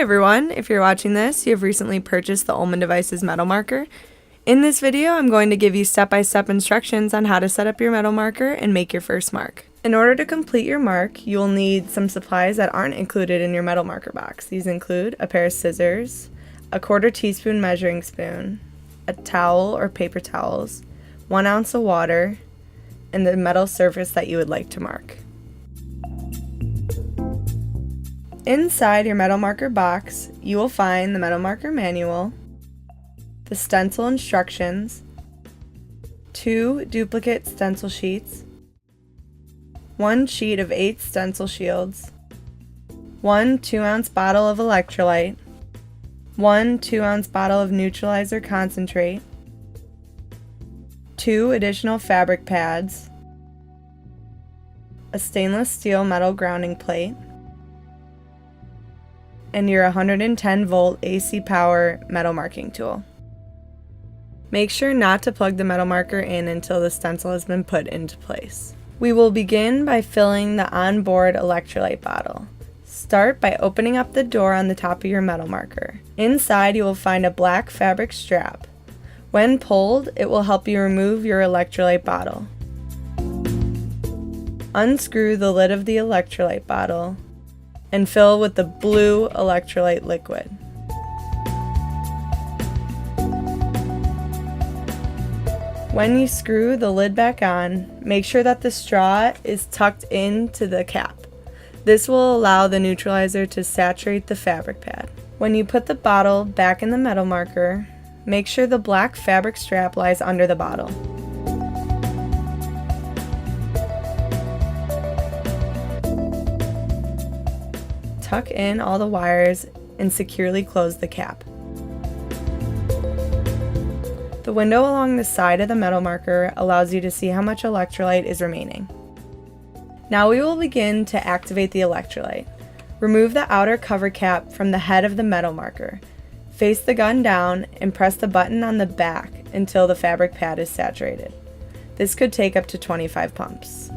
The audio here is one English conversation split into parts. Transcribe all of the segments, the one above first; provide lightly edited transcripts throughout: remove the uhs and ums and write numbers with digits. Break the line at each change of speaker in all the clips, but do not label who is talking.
everyone, if you're watching this, you have recently purchased the ULLMAN Devices Metal Marker. In this video, I'm going to give you step-by-step instructions on how to set up your metal marker and make your first mark. In order to complete your mark, you will need some supplies that aren't included in your metal marker box. These include a pair of scissors, a 1/4 teaspoon measuring spoon, a towel or paper towels, 1 ounce of water, and the metal surface that you would like to mark. Inside your metal marker box, you will find the metal marker manual, the stencil instructions, 2 duplicate stencil sheets, 1 sheet of 8 stencil shields, 1 2-ounce bottle of electrolyte, 1 2-ounce bottle of neutralizer concentrate, 2 additional fabric pads, a stainless steel metal grounding plate, and your 110 volt AC power metal marking tool. Make sure not to plug the metal marker in until the stencil has been put into place. We will begin by filling the onboard electrolyte bottle. Start by opening up the door on the top of your metal marker. Inside you will find a black fabric strap. When pulled, it will help you remove your electrolyte bottle. Unscrew the lid of the electrolyte bottle and fill with the blue electrolyte liquid. When you screw the lid back on, make sure that the straw is tucked into the cap. This will allow the neutralizer to saturate the fabric pad. When you put the bottle back in the metal marker, make sure the black fabric strap lies under the bottle. Tuck in all the wires and securely close the cap. The window along the side of the metal marker allows you to see how much electrolyte is remaining. Now we will begin to activate the electrolyte. Remove the outer cover cap from the head of the metal marker. Face the gun down and press the button on the back until the fabric pad is saturated. This could take up to 25 pumps.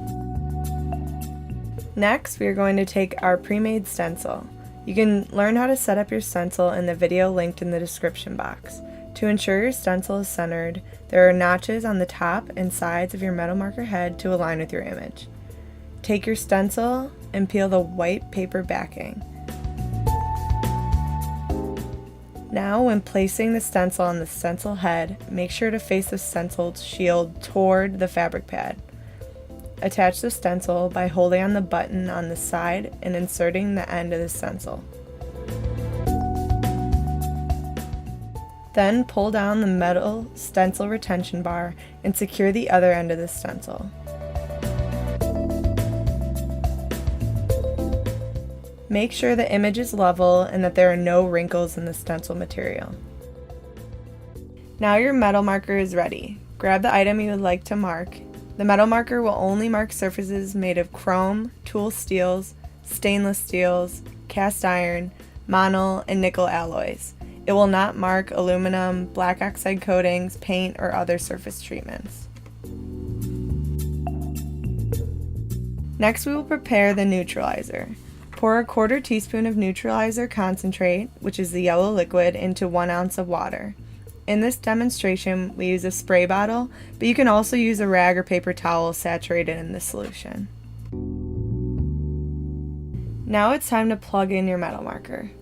Next, we are going to take our pre-made stencil. You can learn how to set up your stencil in the video linked in the description box. To ensure your stencil is centered, there are notches on the top and sides of your metal marker head to align with your image. Take your stencil and peel the white paper backing. Now, when placing the stencil on the stencil head, make sure to face the stencil shield toward the fabric pad. Attach the stencil by holding on the button on the side and inserting the end of the stencil. Then pull down the metal stencil retention bar and secure the other end of the stencil. Make sure the image is level and that there are no wrinkles in the stencil material. Now your metal marker is ready. Grab the item you would like to mark. The metal marker will only mark surfaces made of chrome, tool steels, stainless steels, cast iron, mono, and nickel alloys. It will not mark aluminum, black oxide coatings, paint, or other surface treatments. Next, we will prepare the neutralizer. Pour a 1/4 teaspoon of neutralizer concentrate, which is the yellow liquid, into 1 ounce of water. In this demonstration, we use a spray bottle, but you can also use a rag or paper towel saturated in the solution. Now it's time to plug in your metal marker.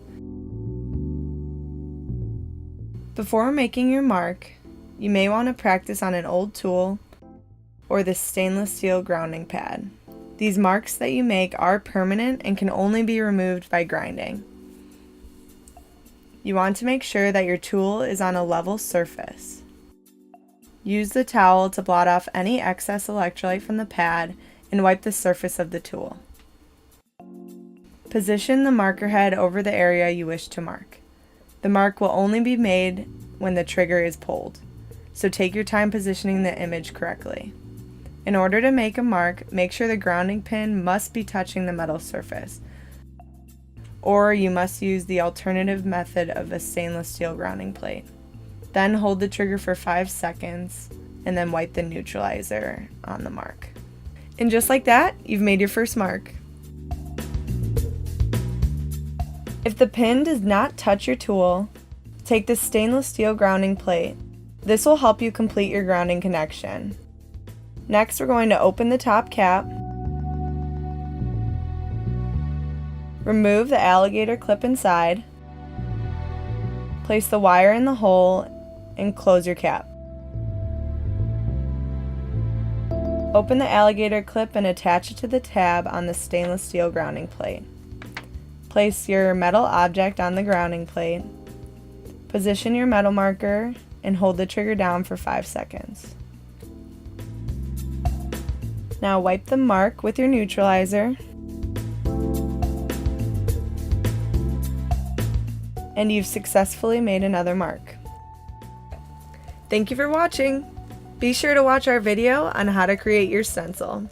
Before making your mark, you may want to practice on an old tool or the stainless steel grounding pad. These marks that you make are permanent and can only be removed by grinding. You want to make sure that your tool is on a level surface. Use the towel to blot off any excess electrolyte from the pad and wipe the surface of the tool. Position the marker head over the area you wish to mark. The mark will only be made when the trigger is pulled, so take your time positioning the image correctly. In order to make a mark, make sure the grounding pin must be touching the metal surface, or you must use the alternative method of a stainless steel grounding plate. Then hold the trigger for 5 seconds and then wipe the neutralizer on the mark. And just like that, you've made your first mark. If the pin does not touch your tool, take the stainless steel grounding plate. This will help you complete your grounding connection. Next, we're going to open the top cap, remove the alligator clip inside, place the wire in the hole, and close your cap. Open the alligator clip and attach it to the tab on the stainless steel grounding plate. Place your metal object on the grounding plate, position your metal marker, and hold the trigger down for 5 seconds. Now wipe the mark with your neutralizer, and you've successfully made another mark. Thank you for watching! Be sure to watch our video on how to create your stencil.